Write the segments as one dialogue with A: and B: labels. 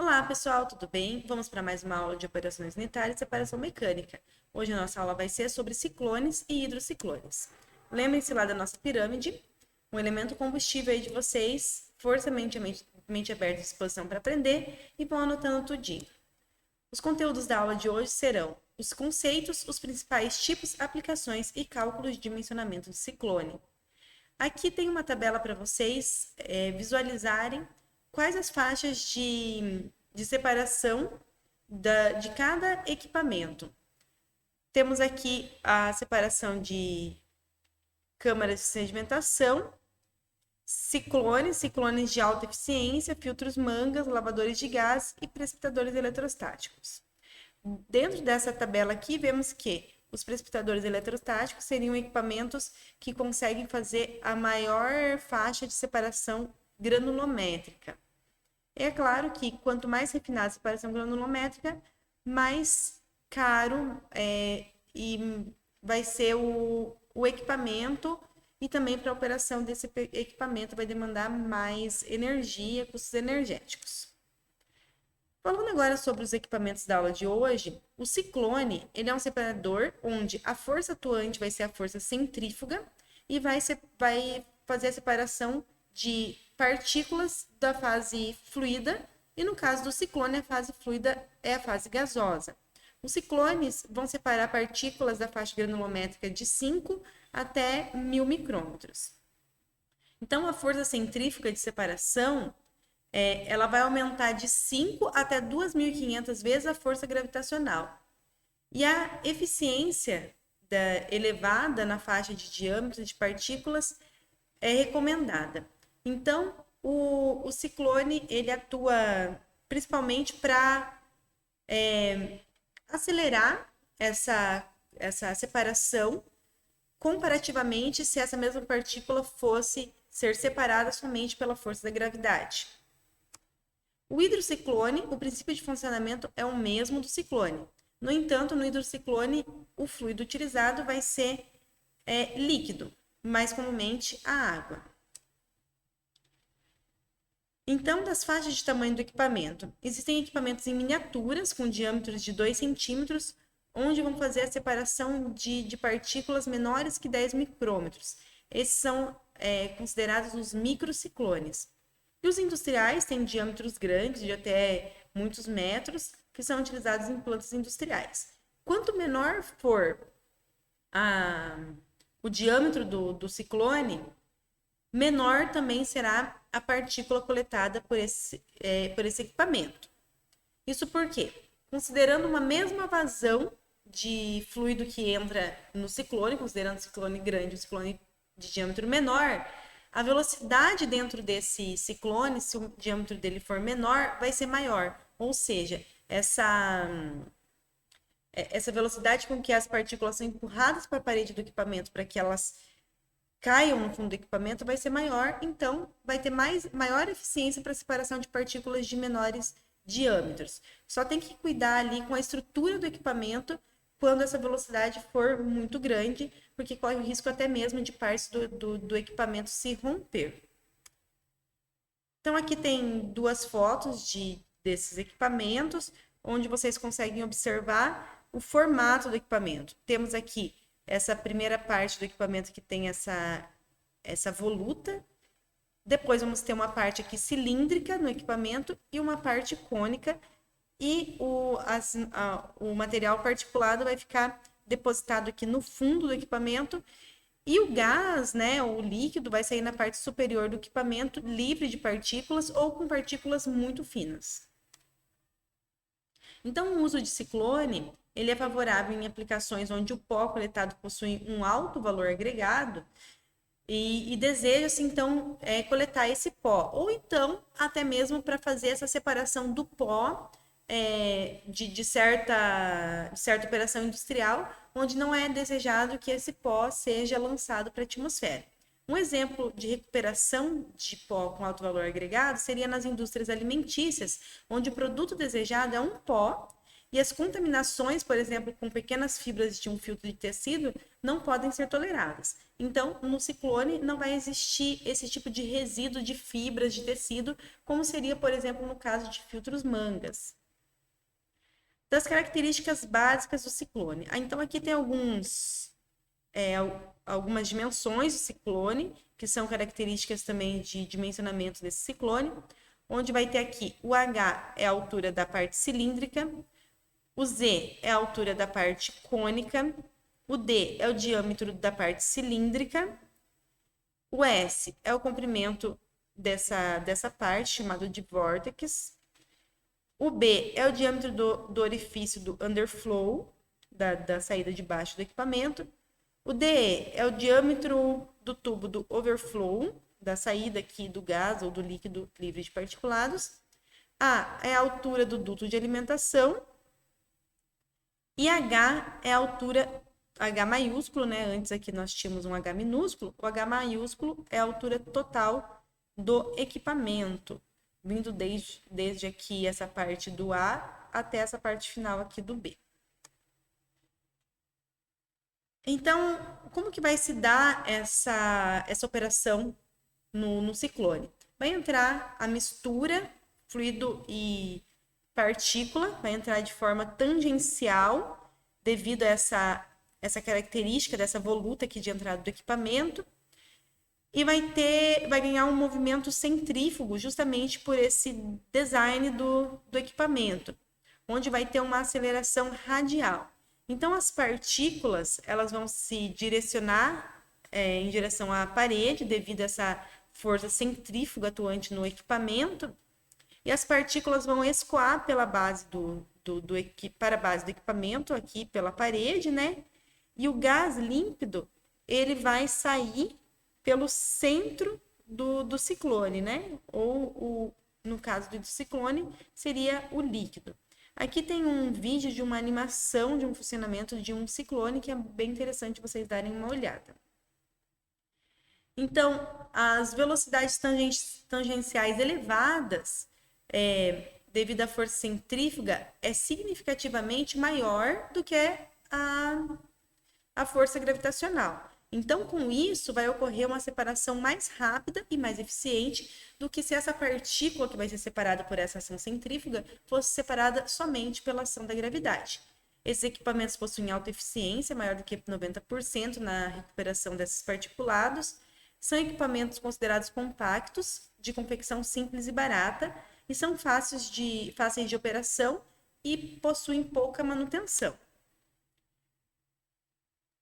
A: Olá, pessoal, tudo bem? Vamos para mais uma aula de operações unitárias e separação mecânica. Hoje a nossa aula vai ser sobre ciclones e hidrociclones. Lembrem-se lá da nossa pirâmide, um elemento combustível aí de vocês, força mente aberta à disposição para aprender e vão anotando tudinho. Os conteúdos da aula de hoje serão os conceitos, os principais tipos, aplicações e cálculos de dimensionamento de ciclone. Aqui tem uma tabela para vocês visualizarem quais as faixas de separação de cada equipamento. Temos aqui a separação de câmaras de sedimentação, ciclones de alta eficiência, filtros mangas, lavadores de gás e precipitadores eletrostáticos. Dentro dessa tabela aqui, vemos que os precipitadores eletrostáticos seriam equipamentos que conseguem fazer a maior faixa de separação granulométrica. É claro que quanto mais refinada a separação granulométrica, mais caro e vai ser o equipamento, e também para a operação desse equipamento vai demandar mais energia, custos energéticos. Falando agora sobre os equipamentos da aula de hoje, o ciclone ele é um separador onde a força atuante vai ser a força centrífuga e vai fazer a separação de partículas da fase fluida, e no caso do ciclone, a fase fluida é a fase gasosa. Os ciclones vão separar partículas da faixa granulométrica de 5 até 1000 micrômetros. Então, a força centrífuga de separação ela vai aumentar de 5 até 2.500 vezes a força gravitacional. E a eficiência elevada na faixa de diâmetro de partículas é recomendada. Então, o ciclone ele atua principalmente para acelerar essa separação, comparativamente se essa mesma partícula fosse ser separada somente pela força da gravidade. O hidrociclone, o princípio de funcionamento é o mesmo do ciclone. No entanto, no hidrociclone, o fluido utilizado vai ser líquido, mais comumente a água. Então, das faixas de tamanho do equipamento. Existem equipamentos em miniaturas, com diâmetros de 2 centímetros, onde vão fazer a separação de partículas menores que 10 micrômetros. Esses são considerados os microciclones. E os industriais têm diâmetros grandes, de até muitos metros, que são utilizados em plantas industriais. Quanto menor for o diâmetro do ciclone, menor também será a partícula coletada por esse equipamento. Isso por quê? Considerando uma mesma vazão de fluido que entra no ciclone, considerando o ciclone grande e o ciclone de diâmetro menor, a velocidade dentro desse ciclone, se o diâmetro dele for menor, vai ser maior. Ou seja, essa velocidade com que as partículas são empurradas para a parede do equipamento para que elas caiam no fundo do equipamento vai ser maior, então vai ter maior eficiência para a separação de partículas de menores diâmetros. Só tem que cuidar ali com a estrutura do equipamento quando essa velocidade for muito grande, porque corre o risco até mesmo de partes do equipamento se romper. Então, aqui tem duas fotos desses equipamentos, onde vocês conseguem observar o formato do equipamento. Temos aqui essa primeira parte do equipamento que tem essa voluta. Depois vamos ter uma parte aqui cilíndrica no equipamento e uma parte cônica, e o material particulado vai ficar depositado aqui no fundo do equipamento, e o gás, né, o líquido, vai sair na parte superior do equipamento, livre de partículas ou com partículas muito finas. Então, o uso de ciclone, ele é favorável em aplicações onde o pó coletado possui um alto valor agregado e deseja-se, então, coletar esse pó. Ou então, até mesmo para fazer essa separação do pó de certa operação industrial, onde não é desejado que esse pó seja lançado para a atmosfera. Um exemplo de recuperação de pó com alto valor agregado seria nas indústrias alimentícias, onde o produto desejado é um pó E as contaminações, por exemplo, com pequenas fibras de um filtro de tecido, não podem ser toleradas. Então, no ciclone, não vai existir esse tipo de resíduo de fibras de tecido, como seria, por exemplo, no caso de filtros mangas. Das características básicas do ciclone. Então, aqui tem algumas dimensões do ciclone, que são características também de dimensionamento desse ciclone, onde vai ter aqui o H é a altura da parte cilíndrica, o Z é a altura da parte cônica, o D é o diâmetro da parte cilíndrica, o S é o comprimento dessa parte, chamado de vórtex, o B é o diâmetro do orifício do underflow, da saída de baixo do equipamento, o DE é o diâmetro do tubo do overflow, da saída aqui do gás ou do líquido livre de particulados. A é a altura do duto de alimentação. E H é a altura, H maiúsculo, né? Antes aqui nós tínhamos um H minúsculo. O H maiúsculo é a altura total do equipamento, vindo desde aqui essa parte do A até essa parte final aqui do B. Então, como que vai se dar essa operação no ciclone? Vai entrar a mistura, fluido e partícula, vai entrar de forma tangencial, devido a essa característica dessa voluta aqui de entrada do equipamento, e vai ganhar um movimento centrífugo, justamente por esse design do equipamento, onde vai ter uma aceleração radial. Então, as partículas, elas vão se direcionar em direção à parede, devido a essa força centrífuga atuante no equipamento, e as partículas vão escoar pela base para a base do equipamento, aqui pela parede, né? E o gás límpido, ele vai sair pelo centro do ciclone, né? Ou, no caso do ciclone, seria o líquido. Aqui tem um vídeo de uma animação de um funcionamento de um ciclone que é bem interessante vocês darem uma olhada. Então, as velocidades tangenciais elevadas, devido à força centrífuga, é significativamente maior do que a força gravitacional. Então, com isso, vai ocorrer uma separação mais rápida e mais eficiente do que se essa partícula que vai ser separada por essa ação centrífuga fosse separada somente pela ação da gravidade. Esses equipamentos possuem alta eficiência, maior do que 90% na recuperação desses particulados. São equipamentos considerados compactos, de confecção simples e barata, e são fáceis de operação e possuem pouca manutenção.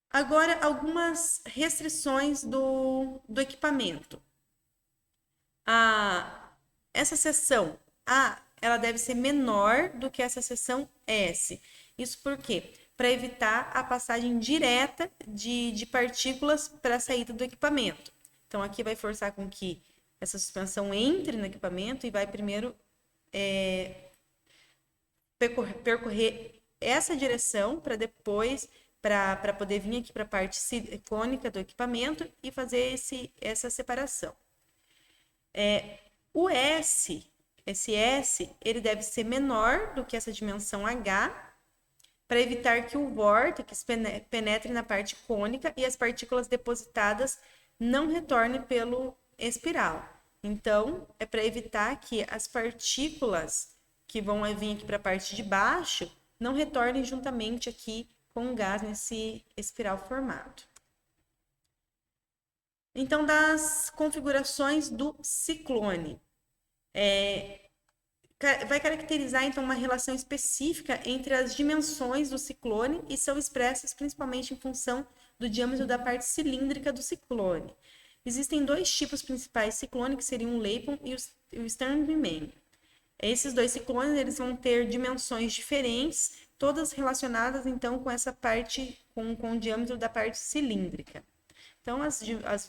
A: Agora, algumas restrições do equipamento. Essa seção A, ela deve ser menor do que essa seção S. Isso por quê? Para evitar a passagem direta de partículas para a saída do equipamento. Então, aqui vai forçar com que essa suspensão entre no equipamento e vai primeiro percorrer essa direção para depois para poder vir aqui para a parte cônica do equipamento e fazer essa separação. O esse S, ele deve ser menor do que essa dimensão H, para evitar que o vórtice penetre na parte cônica e as partículas depositadas não retornem pelo espiral. Então, é para evitar que as partículas que vão vir aqui para a parte de baixo não retornem juntamente aqui com o gás nesse espiral formado. Então, das configurações do ciclone. Vai caracterizar, então, uma relação específica entre as dimensões do ciclone e são expressas principalmente em função do diâmetro da parte cilíndrica do ciclone. Existem dois tipos principais de ciclone, que seriam o Lapham e o Stern-Riemann. Esses dois ciclones, eles vão ter dimensões diferentes, todas relacionadas, então, com essa parte, com o diâmetro da parte cilíndrica. Então, as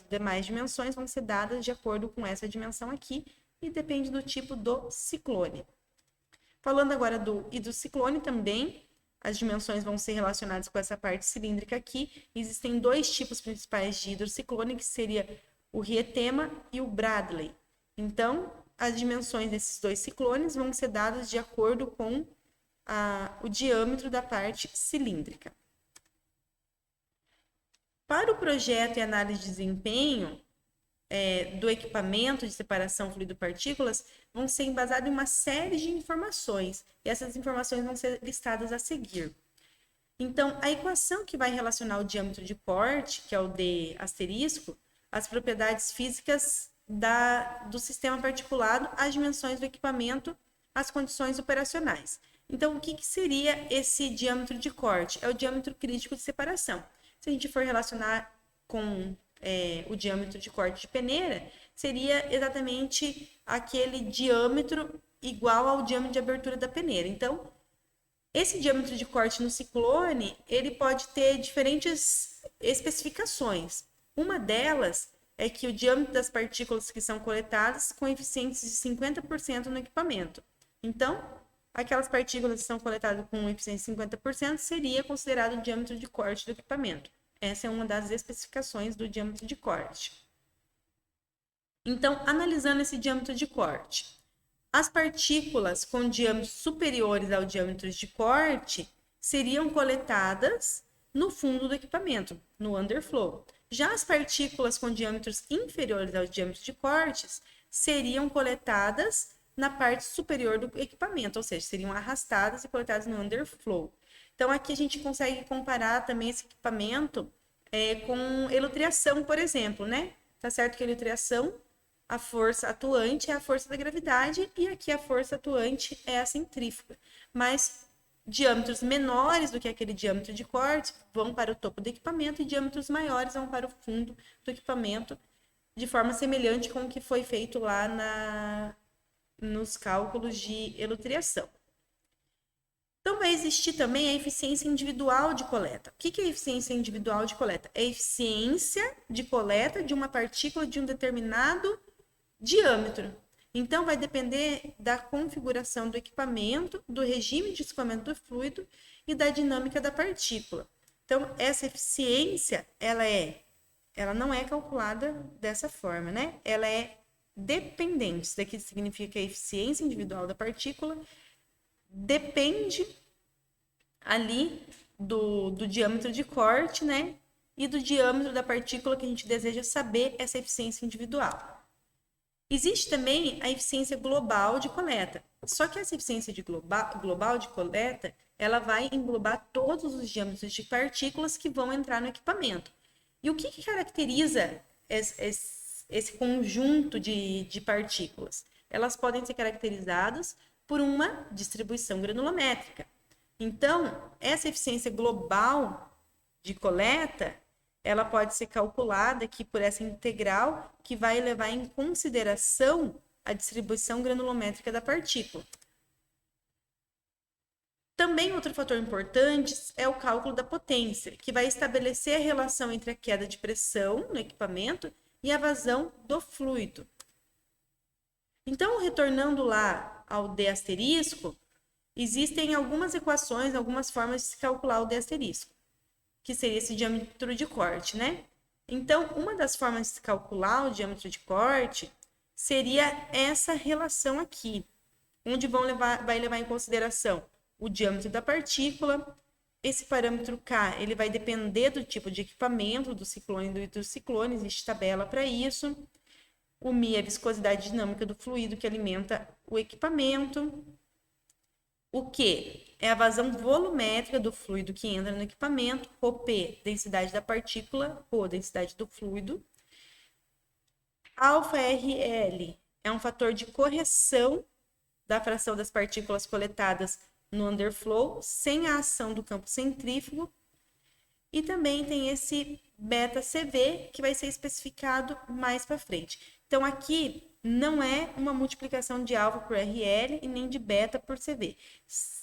A: demais dimensões vão ser dadas de acordo com essa dimensão aqui e depende do tipo do ciclone. Falando agora do hidrociclone também, as dimensões vão ser relacionadas com essa parte cilíndrica aqui. Existem dois tipos principais de hidrociclone, que seria o Rietemann e o Bradley. Então, as dimensões desses dois ciclones vão ser dadas de acordo com o diâmetro da parte cilíndrica. Para o projeto e análise de desempenho do equipamento de separação fluido-partículas, vão ser embasados em uma série de informações, e essas informações vão ser listadas a seguir. Então, a equação que vai relacionar o diâmetro de corte, que é o D asterisco, as propriedades físicas do sistema particulado, as dimensões do equipamento, as condições operacionais. Então, o que seria esse diâmetro de corte? É o diâmetro crítico de separação. Se a gente for relacionar com o diâmetro de corte de peneira, seria exatamente aquele diâmetro igual ao diâmetro de abertura da peneira. Então, esse diâmetro de corte no ciclone, ele pode ter diferentes especificações. Uma delas é que o diâmetro das partículas que são coletadas com eficiências de 50% no equipamento. Então, aquelas partículas que são coletadas com eficiência de 50% seria considerado o diâmetro de corte do equipamento. Essa é uma das especificações do diâmetro de corte. Então, analisando esse diâmetro de corte, as partículas com diâmetros superiores ao diâmetro de corte seriam coletadas no fundo do equipamento, no underflow. Já as partículas com diâmetros inferiores ao diâmetro de cortes seriam coletadas na parte superior do equipamento, ou seja, seriam arrastadas e coletadas no underflow. Então, aqui a gente consegue comparar também esse equipamento com elutriação, por exemplo, né? Tá certo que a elutriação, a força atuante é a força da gravidade e aqui a força atuante é a centrífuga. Mas diâmetros menores do que aquele diâmetro de corte vão para o topo do equipamento e diâmetros maiores vão para o fundo do equipamento, de forma semelhante com o que foi feito lá nos cálculos de elutriação. Então, vai existir também a eficiência individual de coleta. O que é eficiência individual de coleta? É a eficiência de coleta de uma partícula de um determinado diâmetro. Então, vai depender da configuração do equipamento, do regime de escoamento do fluido e da dinâmica da partícula. Então, essa eficiência, ela não é calculada dessa forma, né? Ela é dependente. Isso daqui significa que a eficiência individual da partícula depende ali do diâmetro de corte, né? E do diâmetro da partícula que a gente deseja saber essa eficiência individual. Existe também a eficiência global de coleta. Só que essa eficiência global de coleta, ela vai englobar todos os diâmetros de partículas que vão entrar no equipamento. E o que caracteriza esse conjunto de partículas? Elas podem ser caracterizadas por uma distribuição granulométrica. Então, essa eficiência global de coleta, ela pode ser calculada aqui por essa integral que vai levar em consideração a distribuição granulométrica da partícula. Também outro fator importante é o cálculo da potência, que vai estabelecer a relação entre a queda de pressão no equipamento e a vazão do fluido. Então, retornando lá ao D asterisco, existem algumas equações, algumas formas de se calcular o D asterisco, que seria esse diâmetro de corte, né? Então, uma das formas de se calcular o diâmetro de corte seria essa relação aqui, onde vai levar em consideração o diâmetro da partícula. Esse parâmetro K, ele vai depender do tipo de equipamento, do ciclone e do hidrociclone, existe tabela para isso. O μ é a viscosidade dinâmica do fluido que alimenta o equipamento. O Q é a vazão volumétrica do fluido que entra no equipamento. ρP, densidade da partícula, ρ, densidade do fluido. αRL é um fator de correção da fração das partículas coletadas no underflow, sem a ação do campo centrífugo. E também tem esse beta-CV, que vai ser especificado mais para frente. Então, aqui não é uma multiplicação de alfa por RL e nem de beta por CV.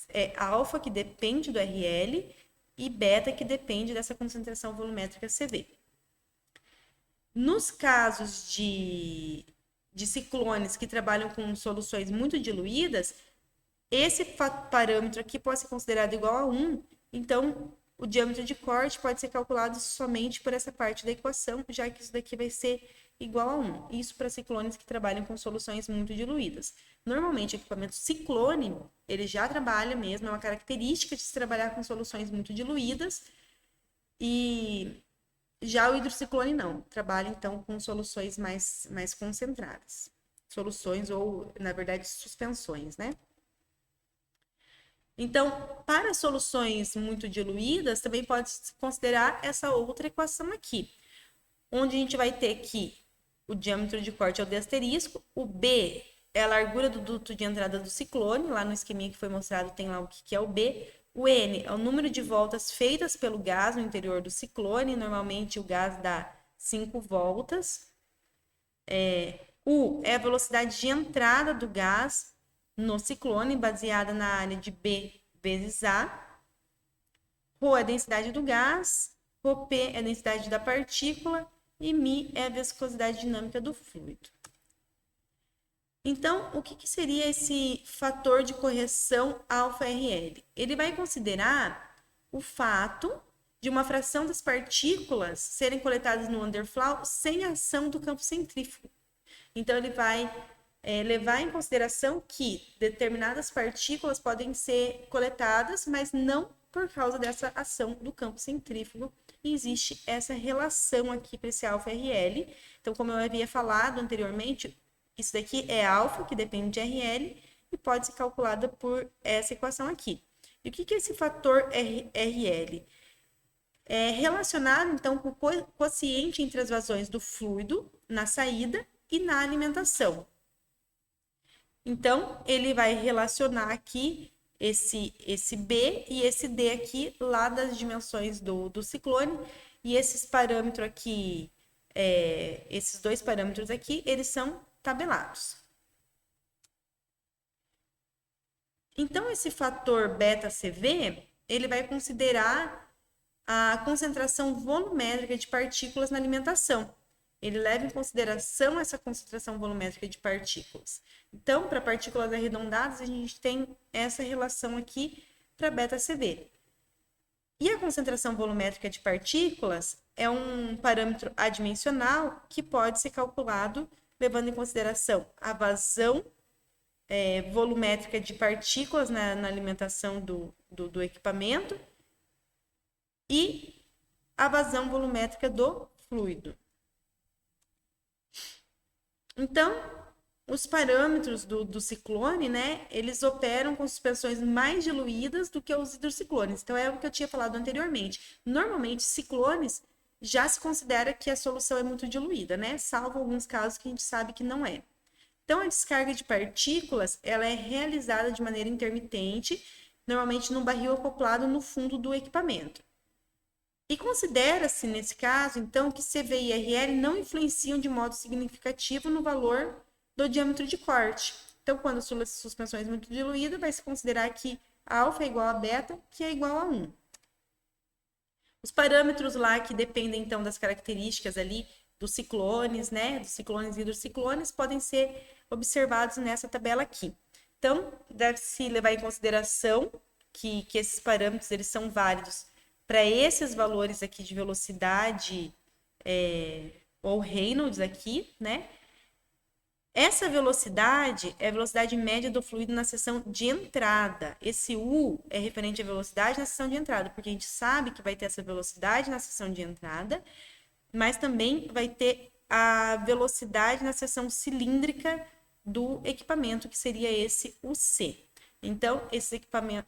A: É alfa que depende do RL e beta que depende dessa concentração volumétrica CV. Nos casos de ciclones que trabalham com soluções muito diluídas, esse parâmetro aqui pode ser considerado igual a 1, então o diâmetro de corte pode ser calculado somente por essa parte da equação, já que isso daqui vai ser igual a 1. Isso para ciclones que trabalham com soluções muito diluídas. Normalmente, o equipamento ciclone, ele já trabalha mesmo, é uma característica de se trabalhar com soluções muito diluídas, e já o hidrociclone não, trabalha então com soluções mais concentradas. Soluções ou, na verdade, suspensões, né? Então, para soluções muito diluídas, também pode-se considerar essa outra equação aqui, onde a gente vai ter que o diâmetro de corte é o D asterisco, o B é a largura do duto de entrada do ciclone, lá no esqueminha que foi mostrado tem lá o que é o B, o N é o número de voltas feitas pelo gás no interior do ciclone, normalmente o gás dá 5 voltas, U é a velocidade de entrada do gás no ciclone, baseada na área de B vezes A. Rho é a densidade do gás, Rho P é a densidade da partícula e μ é a viscosidade dinâmica do fluido. Então, o que seria esse fator de correção ΔRL? Ele vai considerar o fato de uma fração das partículas serem coletadas no underflow sem ação do campo centrífugo. Então, ele vai levar em consideração que determinadas partículas podem ser coletadas, mas não por causa dessa ação do campo centrífugo. E existe essa relação aqui para esse ΔRL. Então, como eu havia falado anteriormente, isso daqui é alfa, que depende de RL, e pode ser calculada por essa equação aqui. E o que é esse fator RL? É relacionado, então, com o quociente entre as vazões do fluido na saída e na alimentação. Então, ele vai relacionar aqui esse B e esse D aqui, lá das dimensões do ciclone, e esses parâmetros aqui, esses dois parâmetros aqui, eles são tabelados. Então, esse fator beta-CV, ele vai considerar a concentração volumétrica de partículas na alimentação. Ele leva em consideração essa concentração volumétrica de partículas. Então, para partículas arredondadas, a gente tem essa relação aqui para beta-CV. E a concentração volumétrica de partículas é um parâmetro adimensional que pode ser calculado levando em consideração a vazão volumétrica de partículas na alimentação do equipamento e a vazão volumétrica do fluido. Então, os parâmetros do ciclone, né, eles operam com suspensões mais diluídas do que os hidrociclones. Então, é o que eu tinha falado anteriormente. Normalmente, ciclones já se considera que a solução é muito diluída, né? Salvo alguns casos que a gente sabe que não é. Então, a descarga de partículas, ela é realizada de maneira intermitente, normalmente num barril acoplado no fundo do equipamento. E considera-se, nesse caso, então, que CV e RL não influenciam de modo significativo no valor do diâmetro de corte. Então, quando a suspensão é muito diluída, vai se considerar que alfa é igual a beta, que é igual a 1. Os parâmetros lá que dependem, então, das características ali dos ciclones, né, dos ciclones e hidrociclones, podem ser observados nessa tabela aqui. Então, deve-se levar em consideração que esses parâmetros eles são válidos para esses valores aqui de velocidade ou Reynolds aqui, né? Essa velocidade é a velocidade média do fluido na seção de entrada. Esse U é referente à velocidade na seção de entrada, porque a gente sabe que vai ter essa velocidade na seção de entrada, mas também vai ter a velocidade na seção cilíndrica do equipamento, que seria esse UC. Então,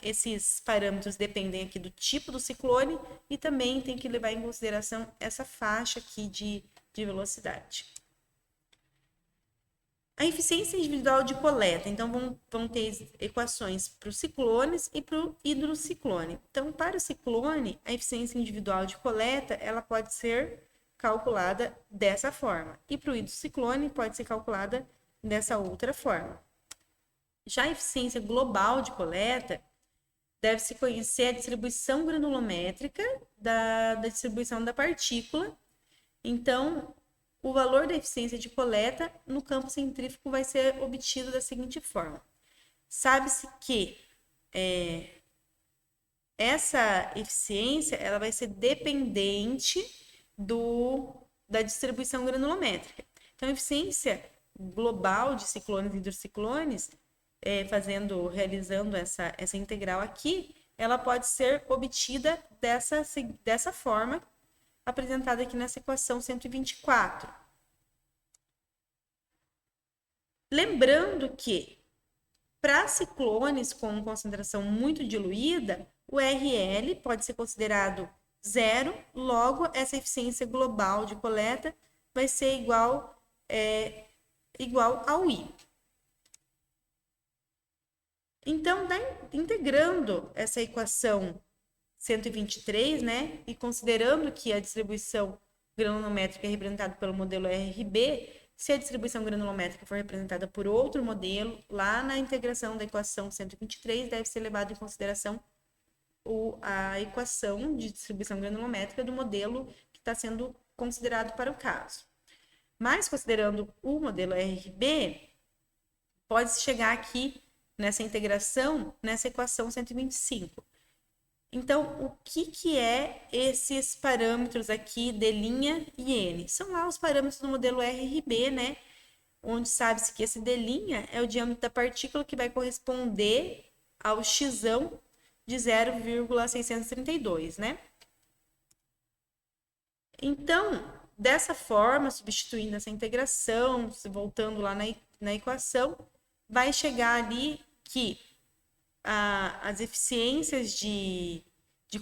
A: esses parâmetros dependem aqui do tipo do ciclone e também tem que levar em consideração essa faixa aqui de velocidade. A eficiência individual de coleta. Então, vão ter equações para os ciclones e para o hidrociclone. Então, para o ciclone, a eficiência individual de coleta, ela pode ser calculada dessa forma. E para o hidrociclone, pode ser calculada dessa outra forma. Já a eficiência global de coleta, deve-se conhecer a distribuição granulométrica da distribuição da partícula. Então, o valor da eficiência de coleta no campo centrífugo vai ser obtido da seguinte forma. Sabe-se que essa eficiência ela vai ser dependente da distribuição granulométrica. Então, a eficiência global de ciclones e hidrociclones, realizando essa integral aqui, ela pode ser obtida dessa forma, apresentada aqui nessa equação 124. Lembrando que, para ciclones com concentração muito diluída, o RL pode ser considerado zero, logo essa eficiência global de coleta vai ser igual ao I. Então, integrando essa equação 123, né, e considerando que a distribuição granulométrica é representada pelo modelo RB, se a distribuição granulométrica for representada por outro modelo, lá na integração da equação 123, deve ser levado em consideração a equação de distribuição granulométrica do modelo que está sendo considerado para o caso. Mas, considerando o modelo RB, pode-se chegar aqui nessa integração, nessa equação 125. Então, o que é esses parâmetros aqui, D' e N? São lá os parâmetros do modelo RB, né? Onde sabe-se que esse D' é o diâmetro da partícula que vai corresponder ao x de 0,632, né? Então, dessa forma, substituindo essa integração, voltando lá na equação, vai chegar ali que as eficiências de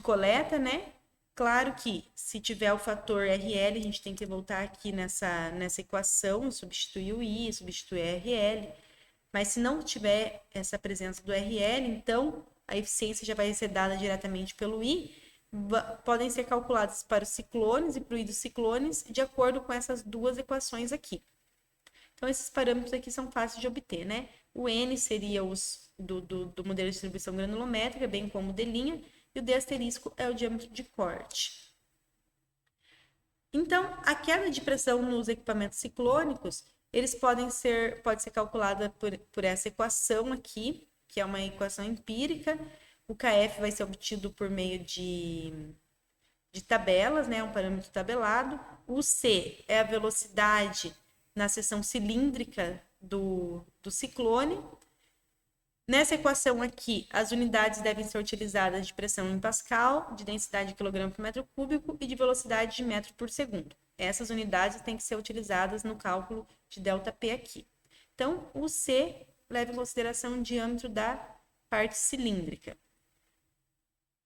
A: coleta, né? Claro que se tiver o fator RL, a gente tem que voltar aqui nessa equação, substituir o I, substituir RL. Mas se não tiver essa presença do RL, então a eficiência já vai ser dada diretamente pelo I. Podem ser calculadas para os ciclones e para os hidrociclones de acordo com essas duas equações aqui. Então, esses parâmetros aqui são fáceis de obter, né? O N seria os do modelo de distribuição granulométrica, bem como o D', e o D asterisco é o diâmetro de corte. Então, a queda de pressão nos equipamentos ciclônicos, pode ser calculada por essa equação aqui, que é uma equação empírica. O KF vai ser obtido por meio de tabelas, né? Um parâmetro tabelado. O C é a velocidade na seção cilíndrica do ciclone. Nessa equação aqui, as unidades devem ser utilizadas de pressão em Pascal, de densidade de quilograma por metro cúbico e de velocidade de metro por segundo. Essas unidades têm que ser utilizadas no cálculo de ΔP aqui. Então, o C leva em consideração o diâmetro da parte cilíndrica.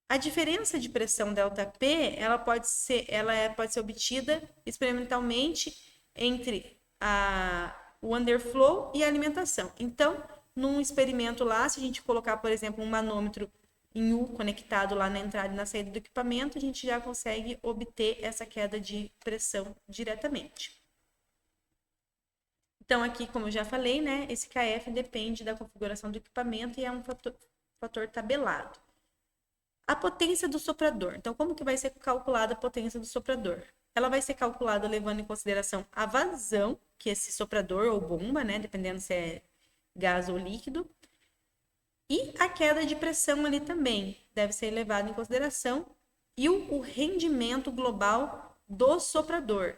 A: A diferença de pressão ΔP, ela pode ser obtida experimentalmente entre o underflow e a alimentação. Então, num experimento lá, se a gente colocar, por exemplo, um manômetro em U conectado lá na entrada e na saída do equipamento, a gente já consegue obter essa queda de pressão diretamente. Então, aqui, como eu já falei, né, esse KF depende da configuração do equipamento e é um fator tabelado. A potência do soprador. Então, como que vai ser calculada a potência do soprador? Ela vai ser calculada levando em consideração a vazão que esse soprador ou bomba, né, dependendo se é gás ou líquido, e a queda de pressão ali também deve ser levado em consideração, e o rendimento global do soprador.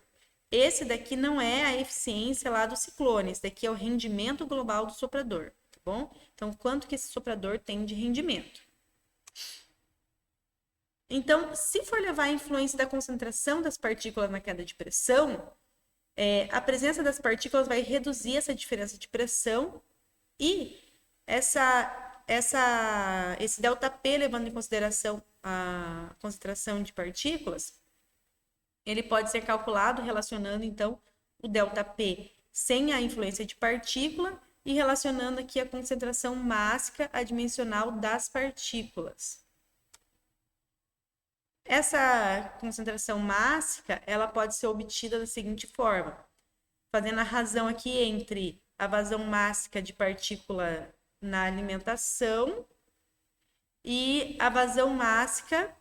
A: Esse daqui não é a eficiência lá do ciclone, esse daqui é o rendimento global do soprador, tá bom? Então, quanto que esse soprador tem de rendimento? Então, se for levar a influência da concentração das partículas na queda de pressão, a presença das partículas vai reduzir essa diferença de pressão e esse ΔP, levando em consideração a concentração de partículas, ele pode ser calculado relacionando, então, o ΔP sem a influência de partícula e relacionando aqui a concentração mássica adimensional das partículas. Essa concentração mássica, ela pode ser obtida da seguinte forma, fazendo a razão aqui entre a vazão mássica de partícula na alimentação e a vazão mássica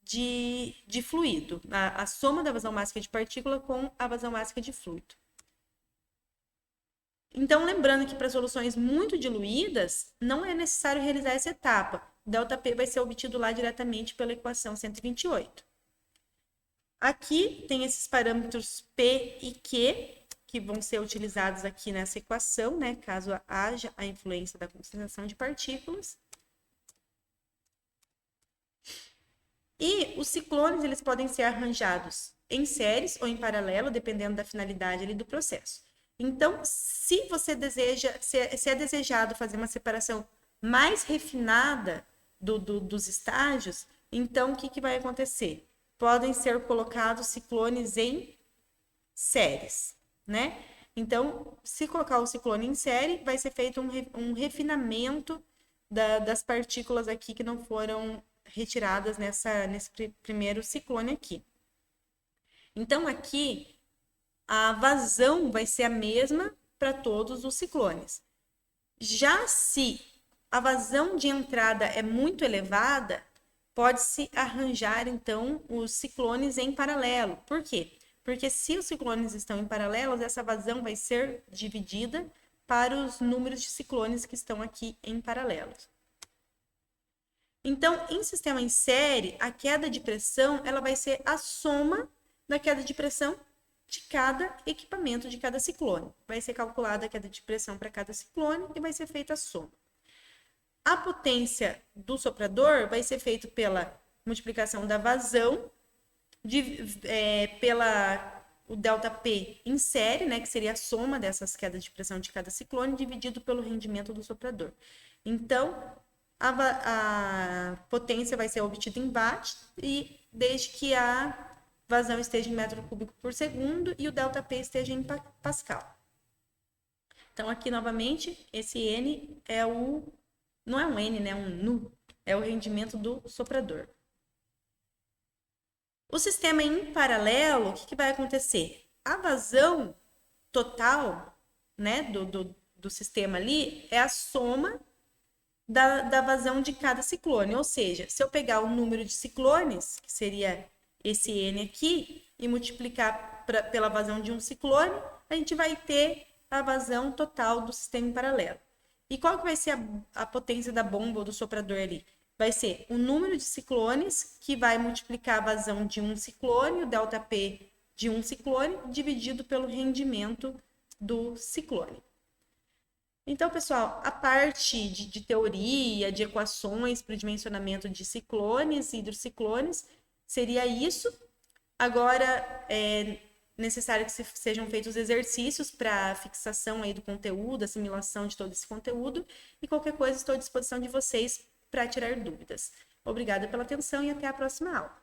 A: de fluido, a soma da vazão mássica de partícula com a vazão mássica de fluido. Então, lembrando que para soluções muito diluídas, não é necessário realizar essa etapa. O ΔP vai ser obtido lá diretamente pela equação 128. Aqui tem esses parâmetros P e Q, que vão ser utilizados aqui nessa equação, né? Caso haja a influência da concentração de partículas. E os ciclones, eles podem ser arranjados em séries ou em paralelo, dependendo da finalidade ali do processo. Então, se você deseja, se é desejado fazer uma separação mais refinada dos estágios, então o que vai acontecer? Podem ser colocados ciclones em séries, né? Então, se colocar o ciclone em série, vai ser feito um refinamento das partículas aqui que não foram retiradas nesse primeiro ciclone aqui. Então, aqui, a vazão vai ser a mesma para todos os ciclones. Já se a vazão de entrada é muito elevada, pode-se arranjar, então, os ciclones em paralelo. Por quê? Porque se os ciclones estão em paralelos, essa vazão vai ser dividida para os números de ciclones que estão aqui em paralelo. Então, em sistema em série, a queda de pressão ela vai ser a soma da queda de pressão de cada equipamento, de cada ciclone. Vai ser calculada a queda de pressão para cada ciclone e vai ser feita a soma. A potência do soprador vai ser feita pela multiplicação da vazão pela o ΔP em série, né, que seria a soma dessas quedas de pressão de cada ciclone, dividido pelo rendimento do soprador. Então, a potência vai ser obtida em watt, e desde que a vazão esteja em metro cúbico por segundo e o ΔP esteja em pascal. Então, aqui novamente, esse N é não é um N, né? É um nu. É o rendimento do soprador. O sistema em paralelo, o que vai acontecer? A vazão total, né, do sistema ali é a soma da vazão de cada ciclone. Ou seja, se eu pegar o número de ciclones, que seria esse N aqui, e multiplicar pela vazão de um ciclone, a gente vai ter a vazão total do sistema em paralelo. E qual que vai ser a potência da bomba ou do soprador ali? Vai ser o número de ciclones, que vai multiplicar a vazão de um ciclone, o ΔP de um ciclone, dividido pelo rendimento do ciclone. Então, pessoal, a parte de teoria, de equações para o dimensionamento de ciclones e hidrociclones, seria isso. Agora, é necessário que sejam feitos exercícios para fixação aí do conteúdo, assimilação de todo esse conteúdo, e qualquer coisa estou à disposição de vocês para tirar dúvidas. Obrigada pela atenção e até a próxima aula.